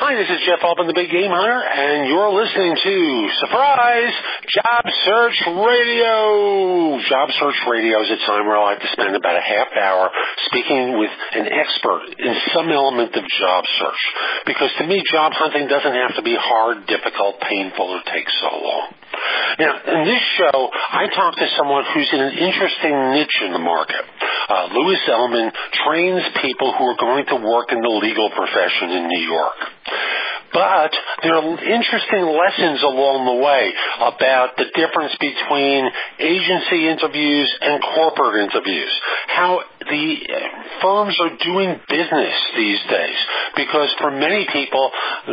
Hi, this is Jeff Altman, the Big Game Hunter, and you're listening to, surprise, Job Search Radio. Job Search Radio is a time where I like to spend about a half hour speaking with an expert in some element of job search. Because to me, job hunting doesn't have to be hard, difficult, painful, or take so long. Now, in this show, I talk to someone who's in an interesting niche in the market. Louis Ellman trains people who are going to work in the legal profession in New York. But there are interesting lessons along the way about the difference between agency interviews and corporate interviews, how the firms are doing business these days, because for many people,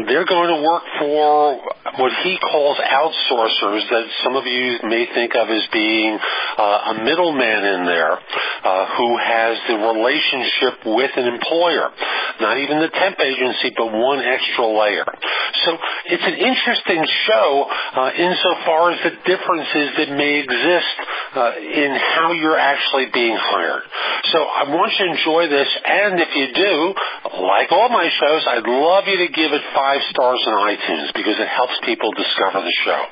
they're going to work for what he calls outsourcers that some of you may think of as being a middleman in there who has the relationship with an employer, not even the temp agency, but one extra layer. So it's an interesting show insofar as the differences that may exist in how you're actually being hired. So I want you to enjoy this, and if you do, like all my shows, I'd love you to give it 5 stars on iTunes because it helps people discover the show.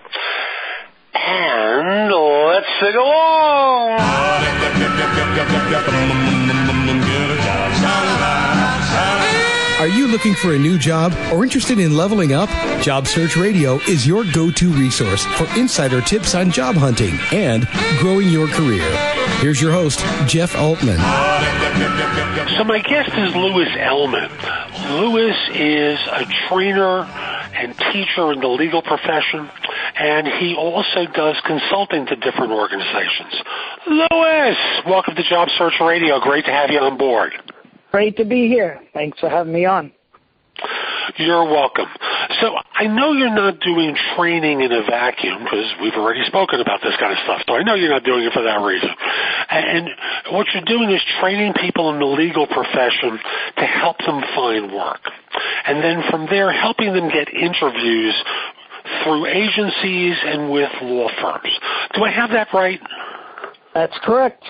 And let's sing along! Are you looking for a new job or interested in leveling up? Job Search Radio is your go-to resource for insider tips on job hunting and growing your career. Here's your host, Jeff Altman. So my guest is Louis Ellman. Louis is a trainer and teacher in the legal profession, and he also does consulting to different organizations. Louis, welcome to Job Search Radio. Great to have you on board. Great to be here. Thanks for having me on. You're welcome. So I know you're not doing training in a vacuum because we've already spoken about this kind of stuff. So I know you're not doing it for that reason. And what you're doing is training people in the legal profession to help them find work. And then from there, helping them get interviews through agencies and with law firms. Do I have that right? That's correct.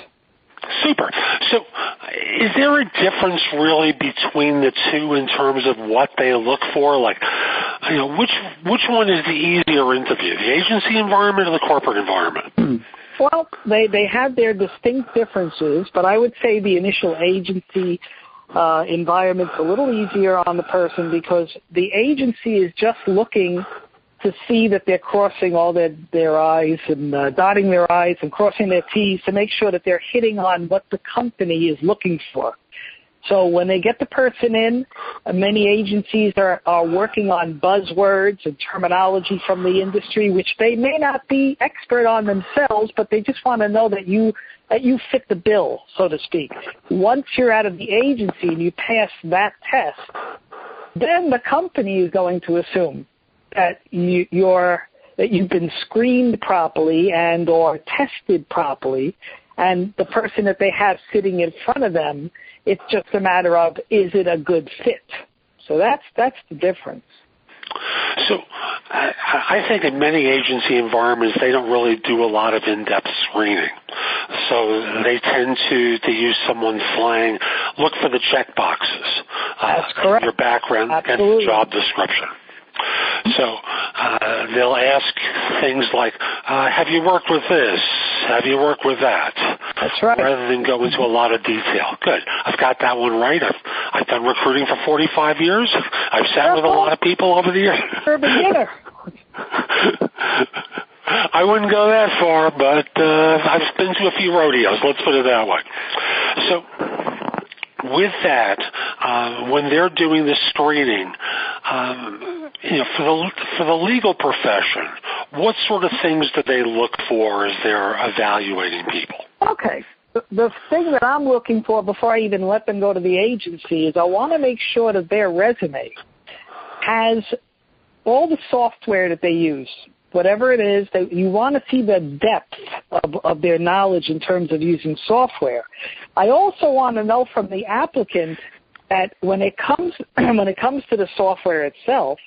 Super. So is there a difference really between the two in terms of what they look for? Like, you know, which one is the easier interview, the agency environment or the corporate environment? Well, they have their distinct differences, but I would say the initial agency environment's a little easier on the person because the agency is just looking to see that they're crossing all their I's and dotting their I's and crossing their T's to make sure that they're hitting on what the company is looking for. So when they get the person in, many agencies are working on buzzwords and terminology from the industry, which they may not be expert on themselves, but they just want to know that you fit the bill, so to speak. Once you're out of the agency and you pass that test, then the company is going to assume that you've been screened properly and or tested properly, and the person that they have sitting in front of them, it's just a matter of, is it a good fit? So that's the difference. So I think in many agency environments, they don't really do a lot of in-depth screening. So they tend to use someone's slang, look for the check boxes. That's correct. Your background Absolutely. and the job description. So they'll ask things like, have you worked with this? Have you worked with that? That's right. Rather than go into a lot of detail. Good. I've got that one right. I've done recruiting for 45 years. I've sat with a lot of people over the years. You're a beginner. I wouldn't go that far, but I've been to a few rodeos. Let's put it that way. So with that, when they're doing the screening, for the legal profession, what sort of things do they look for as they're evaluating people? Okay. The thing that I'm looking for before I even let them go to the agency is I want to make sure that their resume has all the software that they use. Whatever it is, that you want to see the depth of their knowledge in terms of using software. I also want to know from the applicant that when it comes to the software itself,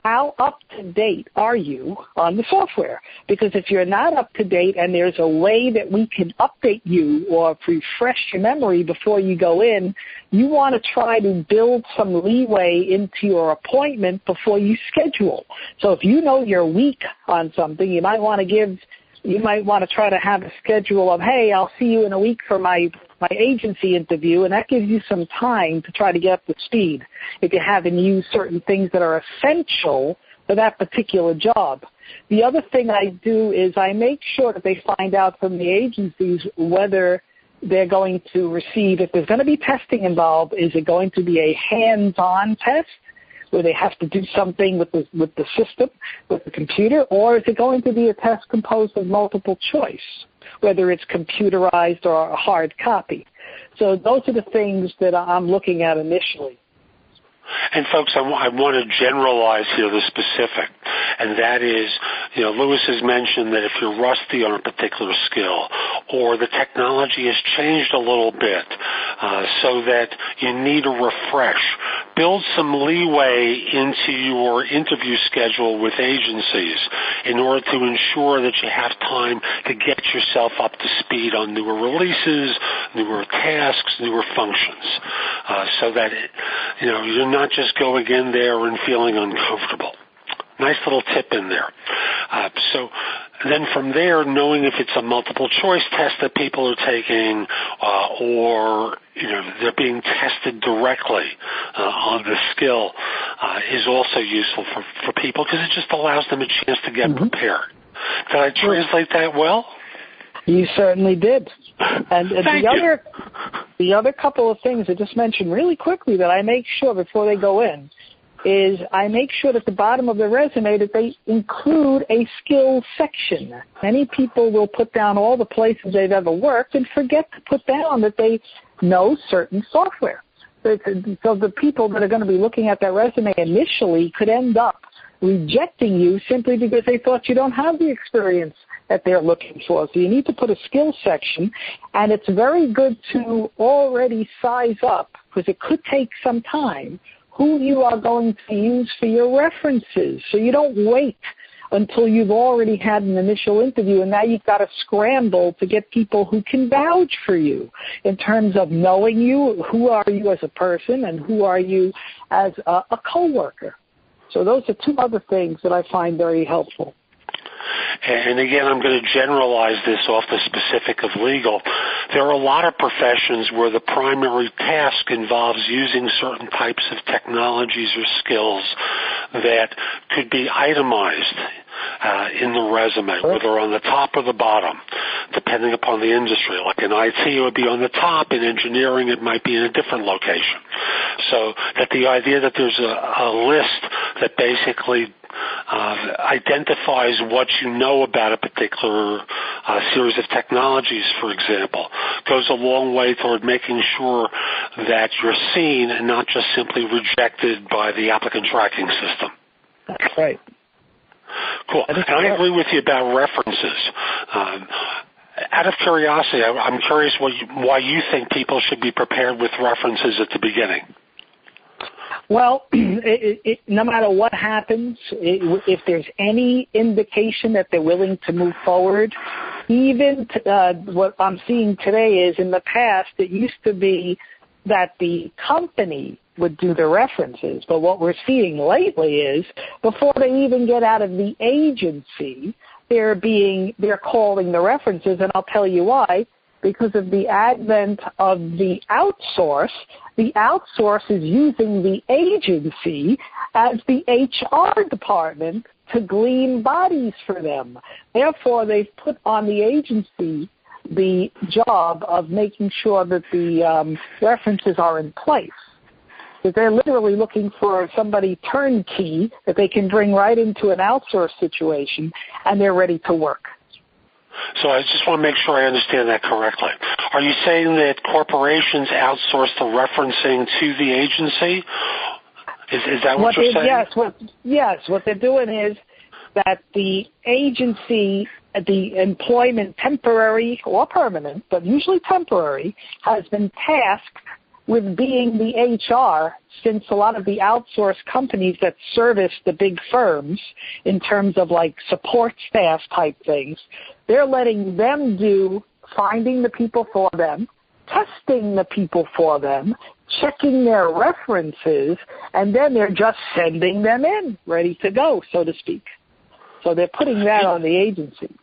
how up to date are you on the software? Because if you're not up to date and there's a way that we can update you or refresh your memory before you go in, you want to try to build some leeway into your appointment before you schedule. So if you know you're weak on something, you might want to try to have a schedule of, hey, I'll see you in a week for my agency interview, and that gives you some time to try to get up to speed if you haven't used certain things that are essential for that particular job. The other thing I do is I make sure that they find out from the agencies whether they're going to receive, if there's going to be testing involved, is it going to be a hands-on test where they have to do something with the system, with the computer, or is it going to be a test composed of multiple choice, whether it's computerized or a hard copy? So those are the things that I'm looking at initially. And folks, I want to generalize here the specific, and that is, Louis has mentioned that if you're rusty on a particular skill or the technology has changed a little bit so that you need a refresh, build some leeway into your interview schedule with agencies in order to ensure that you have time to get yourself up to speed on newer releases, newer tasks, newer functions, so that you're not just going in there and feeling uncomfortable. Nice little tip in there. So then from there, knowing if it's a multiple choice test that people are taking or they're being tested directly on the skill is also useful for people because it just allows them a chance to get prepared. Did I translate that well? You certainly did. And the other couple of things I just mentioned really quickly that I make sure before they go in is I make sure that at the bottom of the resume that they include a skills section. Many people will put down all the places they've ever worked and forget to put down that they know certain software. So the people that are going to be looking at that resume initially could end up rejecting you simply because they thought you don't have the experience that they're looking for. So you need to put a skills section, and it's very good to already size up, because it could take some time, who you are going to use for your references. So you don't wait until you've already had an initial interview, and now you've got to scramble to get people who can vouch for you in terms of knowing you, who are you as a person, and who are you as a coworker. So those are two other things that I find very helpful. And again, I'm going to generalize this off the specific of legal. There are a lot of professions where the primary task involves using certain types of technologies or skills that could be itemized in the resume, whether on the top or the bottom, depending upon the industry. Like in IT, it would be on the top. In engineering, it might be in a different location. So that the idea that there's a list that basically identifies what you know about a particular series of technologies, for example, goes a long way toward making sure that you're seen and not just simply rejected by the applicant tracking system. That's right. Cool. And I agree with you about references. Out of curiosity, I'm curious why you think people should be prepared with references at the beginning. Well, no matter what happens, if there's any indication that they're willing to move forward, even what I'm seeing today is in the past it used to be that the company would do the references, but what we're seeing lately is before they even get out of the agency, they're calling the references, and I'll tell you why. Because of the advent of the outsource is using the agency as the HR department to glean bodies for them. Therefore, they've put on the agency the job of making sure that the references are in place. Because they're literally looking for somebody turnkey that they can bring right into an outsource situation, and they're ready to work. So I just want to make sure I understand that correctly. Are you saying that corporations outsource the referencing to the agency? Is that what you're saying? Yes. What they're doing is that the agency, the employment, temporary or permanent, but usually temporary, has been tasked with being the HR, since a lot of the outsourced companies that service the big firms in terms of like support staff type things, they're letting them do finding the people for them, testing the people for them, checking their references, and then they're just sending them in, ready to go, so to speak. So they're putting that on the agency.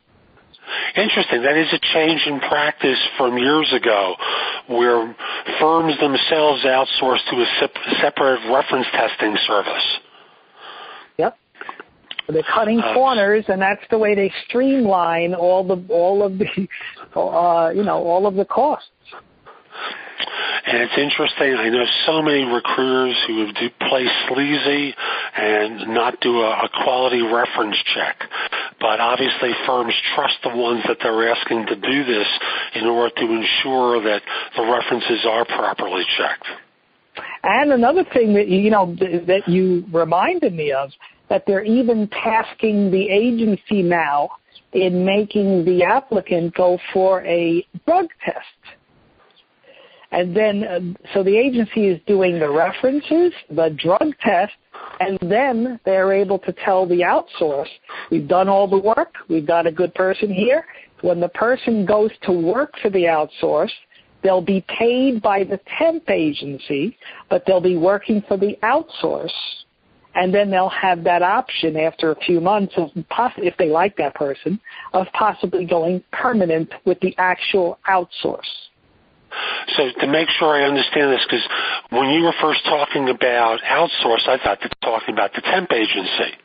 Interesting. That is a change in practice from years ago where firms themselves outsourced to a separate reference testing service. Yep. They're cutting corners, and that's the way they streamline all of the costs. And it's interesting, I know so many recruiters who play sleazy and not do a quality reference check. But obviously firms trust the ones that they're asking to do this in order to ensure that the references are properly checked. And another thing that you reminded me of, that they're even tasking the agency now in making the applicant go for a drug test. And then, so the agency is doing the references, the drug test, and then they're able to tell the outsource, we've done all the work, we've got a good person here. When the person goes to work for the outsource, they'll be paid by the temp agency, but they'll be working for the outsource. And then they'll have that option after a few months, if they like that person, of possibly going permanent with the actual outsource. So to make sure I understand this, because when you were first talking about outsource, I thought you were talking about the temp agency.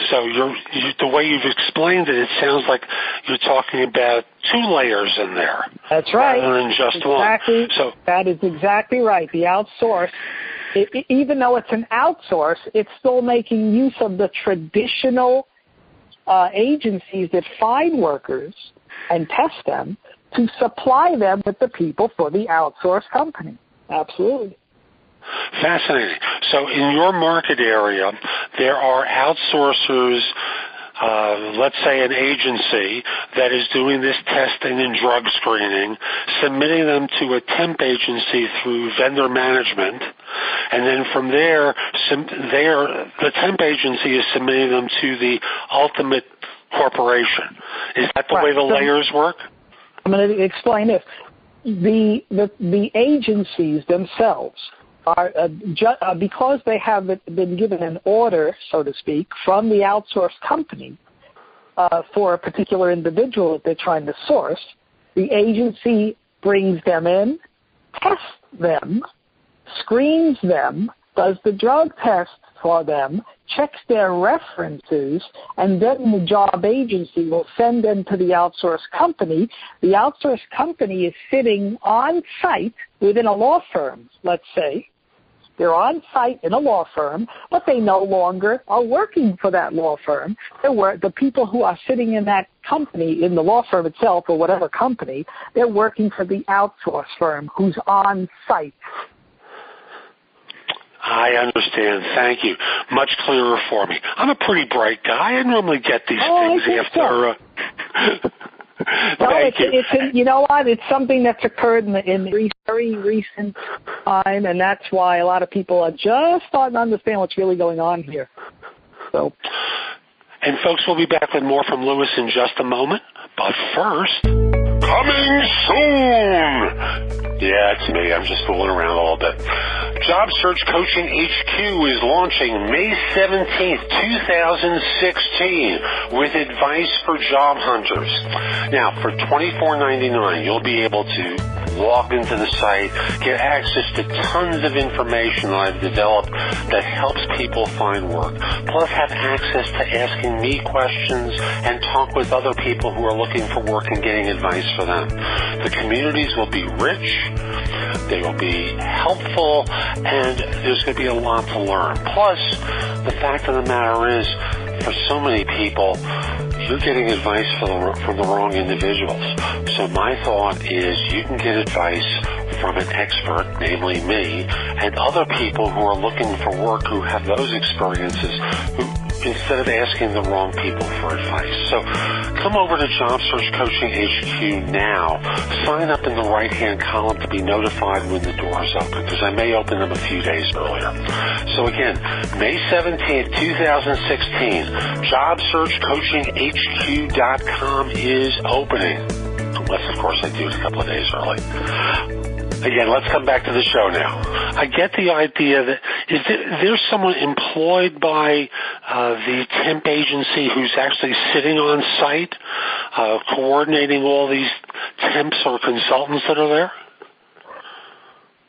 So the way you've explained it, it sounds like you're talking about two layers in there. That's right. Rather than just exactly. one. So that is exactly right. The outsource, even though it's an outsource, it's still making use of the traditional agencies that find workers and test them to supply them with the people for the outsourced company. Absolutely. Fascinating. So in your market area, there are outsourcers, let's say an agency that is doing this testing and drug screening, submitting them to a temp agency through vendor management, and then from there, the temp agency is submitting them to the ultimate corporation. Is that the way the layers work? I'm going to explain this. The agencies themselves are, because they have been given an order, so to speak, from the outsourced company for a particular individual that they're trying to source, the agency brings them in, tests them, screens them, does the drug test for them, checks their references, and then the job agency will send them to the outsourced company. The outsourced company is sitting on site within a law firm, let's say. They're on site in a law firm, but they no longer are working for that law firm. The people who are sitting in that company, in the law firm itself or whatever company, they're working for the outsourced firm who's on site. I understand. Thank you. Much clearer for me. I'm a pretty bright guy. I normally get these things after. Thank you. You know what? It's something that's occurred in very recent time, and that's why a lot of people are just starting to understand what's really going on here. So. And folks, we'll be back with more from Louis in just a moment. But first, coming soon. Yeah, it's me. I'm just fooling around a little bit. Job Search Coaching HQ is launching May 17th, 2016 with advice for job hunters. Now, for $24.99, you'll be able to log into the site, get access to tons of information that I've developed that helps people find work, plus have access to asking me questions and talk with other people who are looking for work and getting advice for them. The communities will be rich, they will be helpful, and there's going to be a lot to learn. Plus, the fact of the matter is, for so many people, you're getting advice from the wrong individuals. So my thought is you can get advice from an expert, namely me, and other people who are looking for work who have those experiences, who instead of asking the wrong people for advice. So come over to Job Search Coaching HQ now. Sign up in the right-hand column to be notified when the doors open, because I may open them a few days earlier. So again, May 17th, 2016, JobSearchCoachingHQ.com is opening. Unless, of course, I do it a couple of days early. Again, let's come back to the show now. I get the idea that there's someone employed by the temp agency who's actually sitting on site, coordinating all these temps or consultants that are there?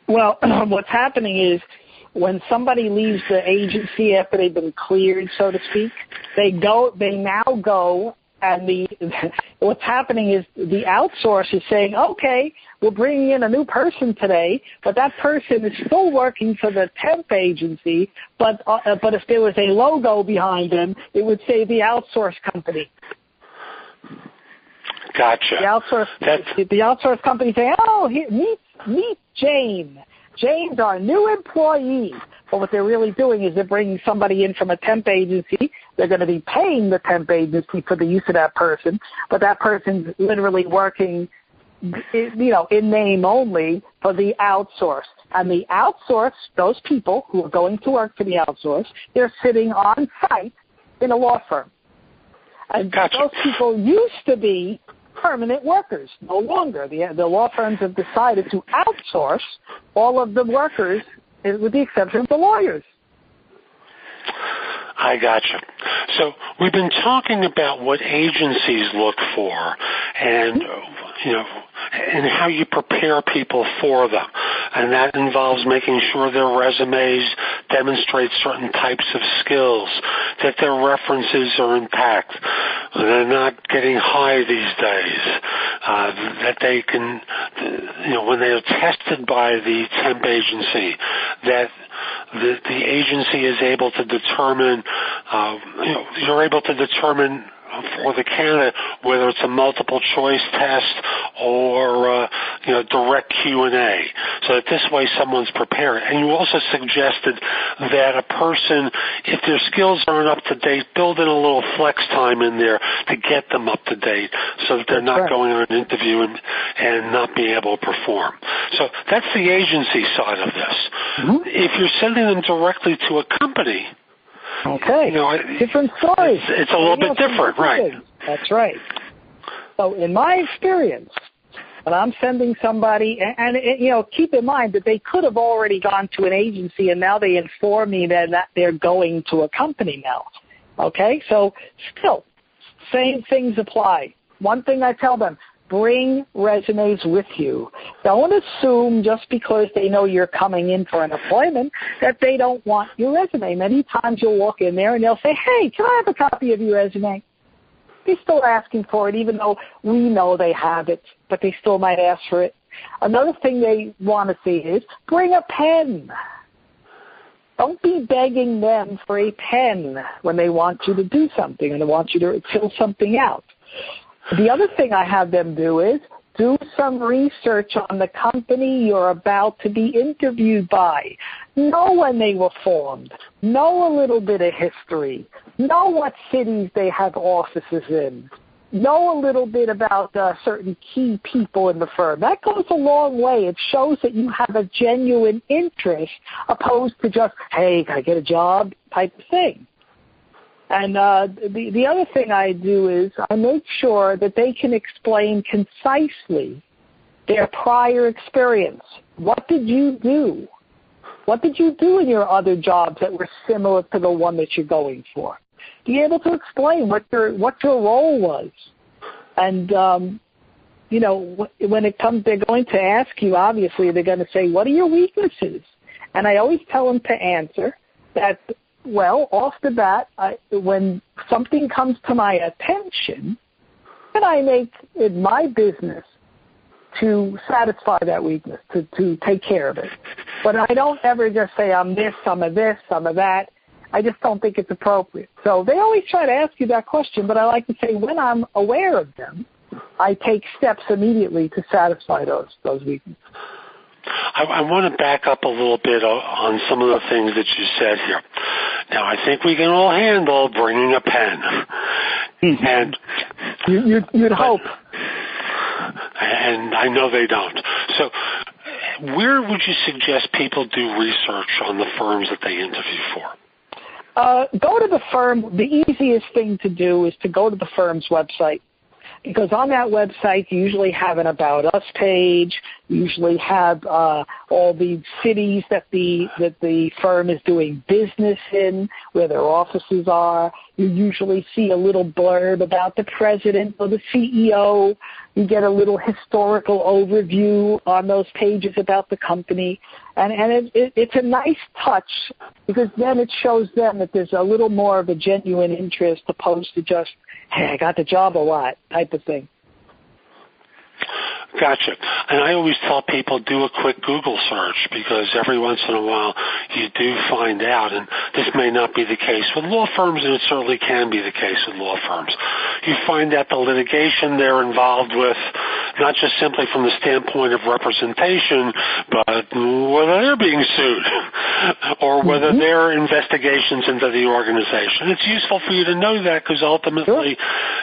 Well, what's happening is when somebody leaves the agency after they've been cleared, so to speak, they now go. And what's happening is the outsource is saying, okay, we're bringing in a new person today, but that person is still working for the temp agency, but if there was a logo behind them, it would say the outsource company. Gotcha. The outsource company saying, oh, here, meet Jane. Jane's our new employee. But what they're really doing is they're bringing somebody in from a temp agency. They're going to be paying the temp agency for the use of that person, but that person's literally working, in name only for the outsource. And the outsource, those people who are going to work for the outsource, they're sitting on site in a law firm. And gotcha. Those people used to be permanent workers. No longer. The law firms have decided to outsource all of the workers, with the exception of the lawyers. I gotcha. So we've been talking about what agencies look for and, and how you prepare people for them. And that involves making sure their resumes demonstrate certain types of skills, that their references are intact, they're not getting high these days, that they can, when they are tested by the temp agency, that the agency is able to determine, you're able to determine for the candidate whether it's a multiple choice test or direct Q&A, so that this way someone's prepared. And you also suggested that a person, if their skills aren't up to date, build in a little flex time in there to get them up to date, so that they're not going on an interview and not being able to perform. So that's the agency side of this. Mm-hmm. If you're sending them directly to a company, okay, different stories. It's a little bit different, right? That's right. So in my experience, when I'm sending somebody, and keep in mind that they could have already gone to an agency and now they inform me that they're going to a company now. Okay? So still, same things apply. One thing I tell them, bring resumes with you. Don't assume just because they know you're coming in for an appointment that they don't want your resume. Many times you'll walk in there and they'll say, hey, can I have a copy of your resume? They're still asking for it, even though we know they have it, but they still might ask for it. Another thing they want to see is bring a pen. Don't be begging them for a pen when they want you to do something and they want you to fill something out. The other thing I have them do is do some research on the company you're about to be interviewed by. Know when they were formed. Know a little bit of history. Know what cities they have offices in. Know a little bit about certain key people in the firm. That goes a long way. It shows that you have a genuine interest opposed to just, hey, can I get a job type of thing. And the other thing I do is I make sure that they can explain concisely their prior experience. What did you do? What did you do in your other jobs that were similar to the one that you're going for? Be able to explain what your role was. And, when it comes, they're going to ask you, obviously, they're going to say, what are your weaknesses? And I always tell them to answer that, well, off the bat, when something comes to my attention, then I make it my business to satisfy that weakness, to take care of it. But I don't ever just say I'm this, some of this, some of that. I just don't think it's appropriate. So they always try to ask you that question, but I like to say when I'm aware of them, I take steps immediately to satisfy those weaknesses. I want to back up a little bit on some of the things that you said here. Now, I think we can all handle bringing a pen. And you'd hope. And I know they don't. So where would you suggest people do research on the firms that they interview for? Go to the firm. The easiest thing to do is to go to the firm's website, because on that website you usually have an About Us page. You usually have all the cities that the firm is doing business in, where their offices are. You usually see a little blurb about the president or the CEO. You get a little historical overview on those pages about the company. And it's a nice touch, because then it shows them that there's a little more of a genuine interest opposed to just, hey, I got the job or what type of thing. Gotcha. And I always tell people, do a quick Google search, because every once in a while you do find out, and this may not be the case with law firms, and it certainly can be the case with law firms. You find out the litigation they're involved with, not just simply from the standpoint of representation, but whether they're being sued or whether there are investigations into the organization. It's useful for you to know that, because ultimately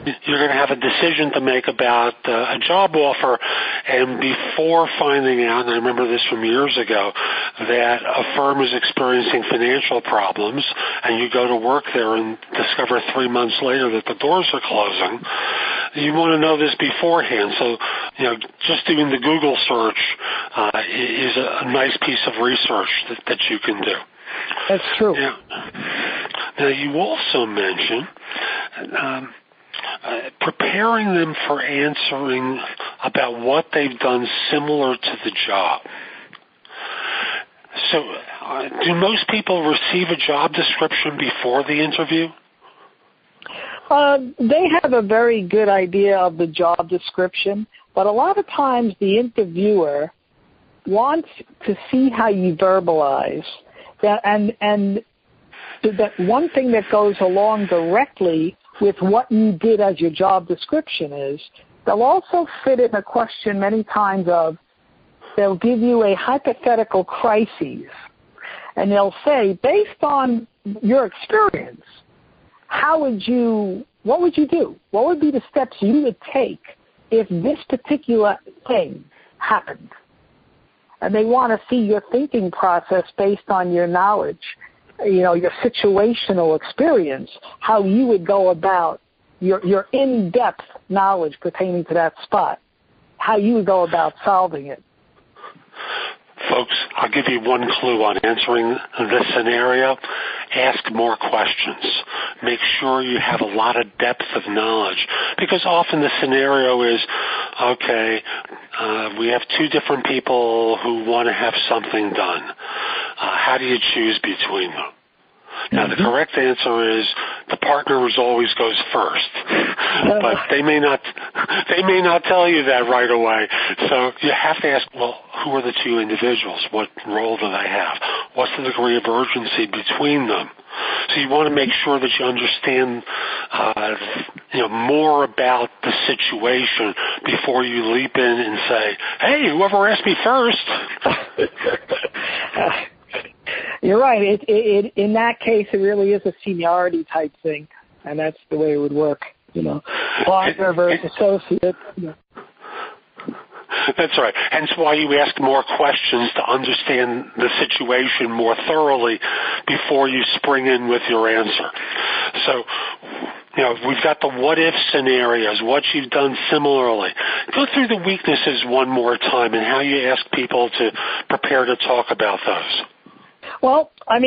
you're going to have a decision to make about a job offer. And before finding out, and I remember this from years ago, that a firm is experiencing financial problems, and you go to work there and discover 3 months later that the doors are closing, you want to know this beforehand. So, just doing the Google search is a nice piece of research that you can do. That's true. Now, you also mentioned preparing them for answering about what they've done similar to the job. So, do most people receive a job description before the interview? They have a very good idea of the job description, but a lot of times the interviewer wants to see how you verbalize that, and that one thing that goes along directly with what you did as your job description is, they'll also fit in a question many times of, they'll give you a hypothetical crisis, and they'll say, based on your experience, what would you do? What would be the steps you would take if this particular thing happened? And they want to see your thinking process based on your knowledge, your situational experience, how you would go about your in-depth knowledge pertaining to that spot, how you would go about solving it. Folks, I'll give you one clue on answering this scenario. Ask more questions. Make sure you have a lot of depth of knowledge, because often the scenario is, okay, we have two different people who want to have something done. How do you choose between them? Now, the correct answer is the partner always goes first, but they may not tell you that right away. So you have to ask, well, who are the two individuals? What role do they have? What's the degree of urgency between them? So you want to make sure that you understand, more about the situation before you leap in and say, hey, whoever asked me first. You're right. In that case, it really is a seniority type thing, and that's the way it would work. Partner versus associate. That's right. Hence why you ask more questions to understand the situation more thoroughly before you spring in with your answer. So, we've got the what-if scenarios, what you've done similarly. Go through the weaknesses one more time and how you ask people to prepare to talk about those. Well, to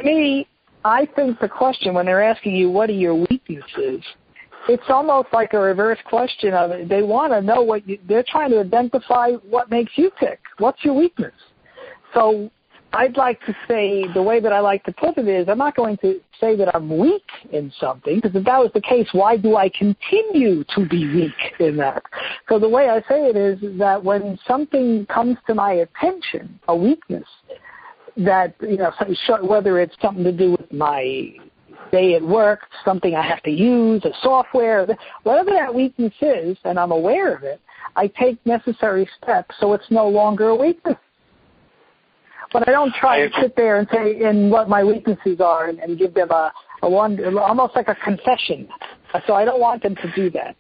me, I think the question when they're asking you, what are your weaknesses, it's almost like a reverse question of it. They want to know they're trying to identify what makes you tick. What's your weakness? So I'd like to say, the way that I like to put it is, I'm not going to say that I'm weak in something, because if that was the case, why do I continue to be weak in that? So the way I say it is that when something comes to my attention, a weakness, that, whether it's something to do with my day at work, something I have to use, a software, whatever that weakness is, and I'm aware of it, I take necessary steps so it's no longer a weakness. But I don't try to sit there and say what my weaknesses are and give them a one, almost like a confession. So I don't want them to do that.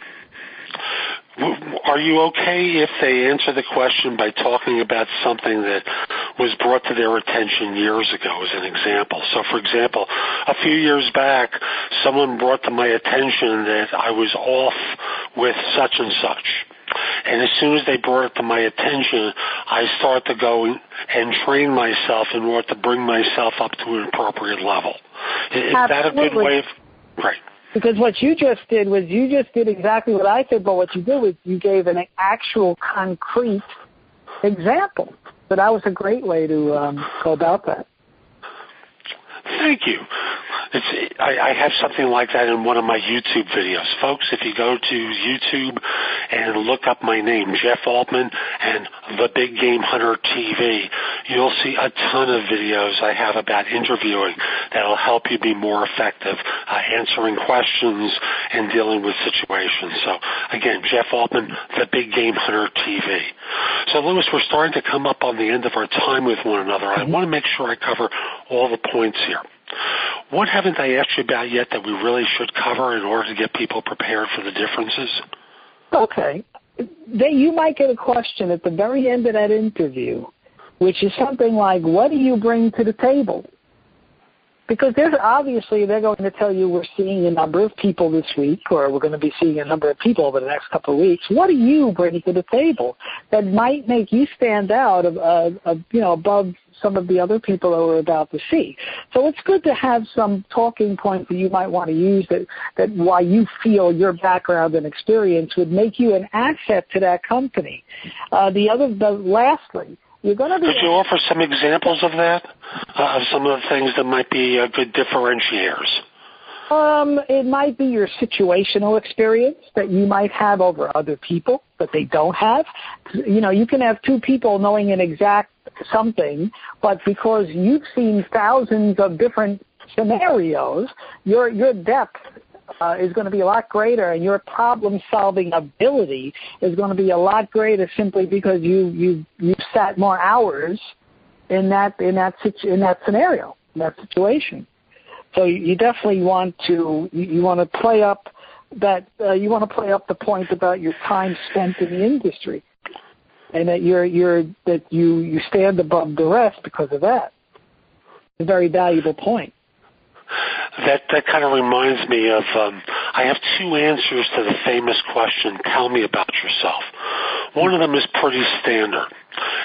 Are you okay if they answer the question by talking about something that was brought to their attention years ago as an example? So, for example, a few years back, someone brought to my attention that I was off with such and such. And as soon as they brought it to my attention, I start to go and train myself in order to bring myself up to an appropriate level. Is that a good way of... Right. Because what you just did was you just did exactly what I said, but what you did was you gave an actual concrete example. So that was a great way to go about that. Thank you. I have something like that in one of my YouTube videos. Folks, if you go to YouTube and look up my name, Jeff Altman, and The Big Game Hunter TV, you'll see a ton of videos I have about interviewing that'll help you be more effective answering questions and dealing with situations. So, again, Jeff Altman, The Big Game Hunter TV. So, Louis, we're starting to come up on the end of our time with one another. I want to make sure I cover all the points here. What haven't I asked you about yet that we really should cover in order to get people prepared for the differences? Okay. You might get a question at the very end of that interview, which is something like, what do you bring to the table? Because they're going to tell you we're seeing a number of people this week, or we're going to be seeing a number of people over the next couple of weeks. What do you bring to the table that might make you stand out above some of the other people that we're about to see? So it's good to have some talking points that you might want to use that why you feel your background and experience would make you an asset to that company. Lastly, you're going to be... Could you offer some examples of that, of some of the things that might be good differentiators? It might be your situational experience that you might have over other people that they don't have. You can have two people knowing an exact something, but because you've seen thousands of different scenarios, your depth is going to be a lot greater, and your problem-solving ability is going to be a lot greater simply because you've sat more hours in that scenario, in that situation. So you definitely want to play up the point about your time spent in the industry, and that you stand above the rest because of that. It's a very valuable point. That kind of reminds me of, I have two answers to the famous question, tell me about yourself. One of them is pretty standard,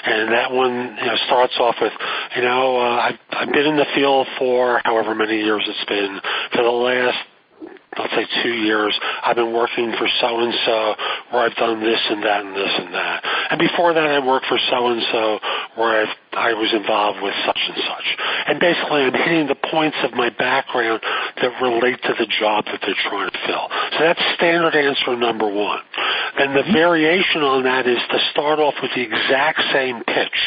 and that one starts off with, I've been in the field for however many years it's been. For the last, let's say 2 years, I've been working for so-and-so where I've done this and that and this and that. And before that, I worked for so-and-so where I was involved with such and such. And basically, I'm hitting the points of my background that relate to the job that they're trying to fill. So that's standard answer number one. Then the variation on that is to start off with the exact same pitch.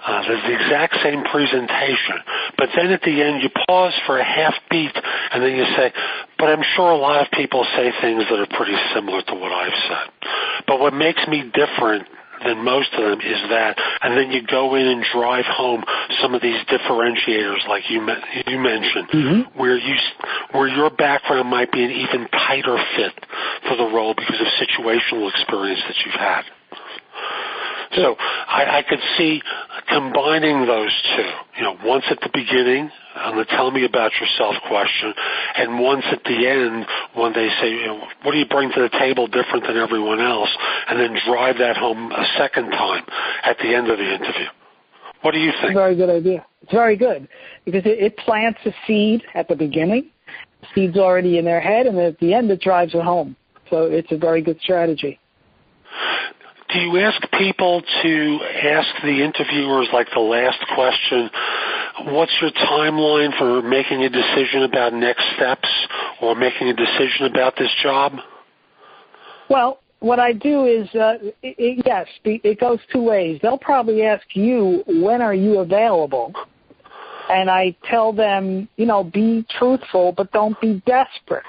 The exact same presentation. But then at the end, you pause for a half beat, and then you say, but I'm sure a lot of people say things that are pretty similar to what I've said. But what makes me different than most of them is that, and then you go in and drive home some of these differentiators like you mentioned, where your background might be an even tighter fit for the role because of situational experience that you've had. So I could see combining those two, once at the beginning on the tell me about yourself question, and once at the end when they say, what do you bring to the table different than everyone else, and then drive that home a second time at the end of the interview. What do you think? It's a very good idea. It's very good because it plants a seed at the beginning. The seed's already in their head, and at the end it drives it home. So it's a very good strategy. Do you ask people to ask the interviewers, like the last question, what's your timeline for making a decision about next steps or making a decision about this job? Well, what I do is, yes, it goes two ways. They'll probably ask you, when are you available? And I tell them, be truthful, but don't be desperate.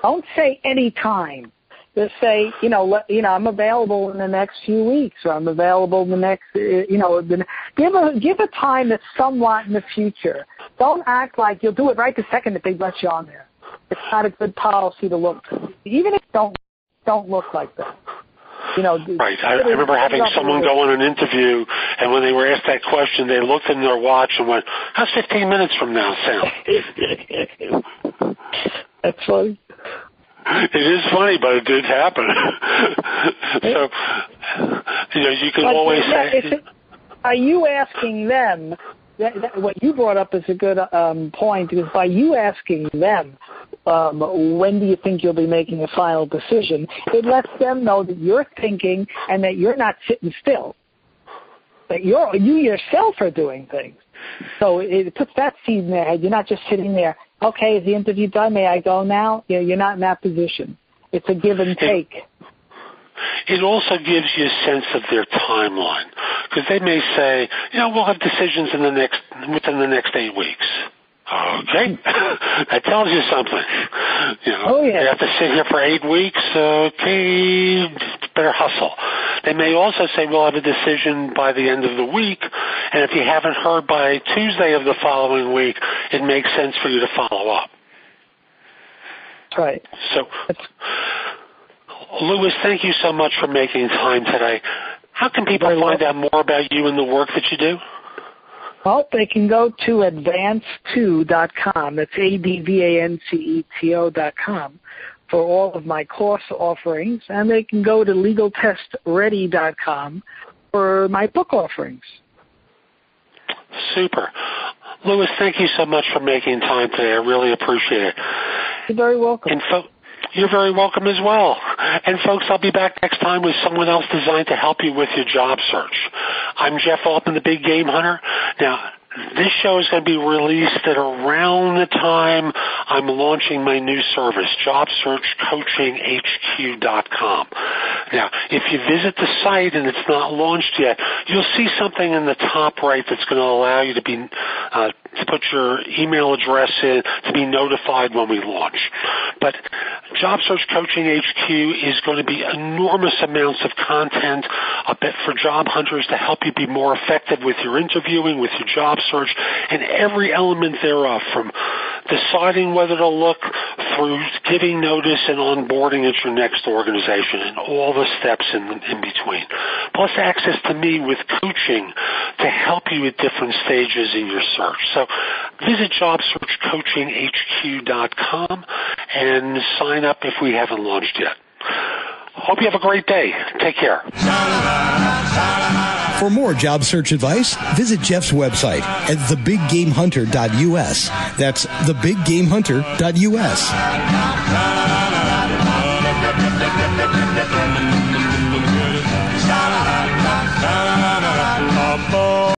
Don't say any time. Just say, I'm available in the next few weeks, or I'm available in the next, give a time that's somewhat in the future. Don't act like you'll do it right the second that they let you on there. It's not a good policy to look. Even if don't look like that. Right. I remember having someone go on an interview, and when they were asked that question, they looked in their watch and went, "How's 15 minutes from now sound?" That's funny. It is funny, but it did happen. So, you can always say. Are you asking them? What you brought up is a good point, because by you asking them, when do you think you'll be making a final decision, it lets them know that you're thinking and that you're not sitting still, that you yourself are doing things. So it puts that seed in their head. You're not just sitting there, okay, is the interview done? May I go now? You're not in that position. It's a give and take. It also gives you a sense of their timeline, because they may say, we'll have decisions within the next 8 weeks. Okay, that tells you something. You have to sit here for 8 weeks. Okay, better hustle. They may also say we'll have a decision by the end of the week, and if you haven't heard by Tuesday of the following week, it makes sense for you to follow up. Right. So, Louis, thank you so much for making time today. How can people find out more about you and the work that you do? Well, they can go to advance2.com. That's ADVANCETO.com for all of my course offerings. And they can go to LegalTestReady.com for my book offerings. Super. Louis, thank you so much for making time today. I really appreciate it. You're very welcome. And you're very welcome as well. And folks, I'll be back next time with someone else designed to help you with your job search. I'm Jeff Altman, the Big Game Hunter. Now, this show is going to be released at around the time I'm launching my new service, JobSearchCoachingHQ.com. Now, if you visit the site and it's not launched yet, you'll see something in the top right that's going to allow you to put your email address in to be notified when we launch. But Job Search Coaching HQ is going to be enormous amounts of content for job hunters to help you be more effective with your interviewing, with your job search, and every element thereof, from deciding whether to look through giving notice and onboarding at your next organization, and all the steps in between. Plus access to me with coaching to help you at different stages in your search. So visit JobSearchCoachingHQ.com and sign up if we haven't launched yet. Hope you have a great day. Take care. For more job search advice, visit Jeff's website at thebiggamehunter.us. That's thebiggamehunter.us.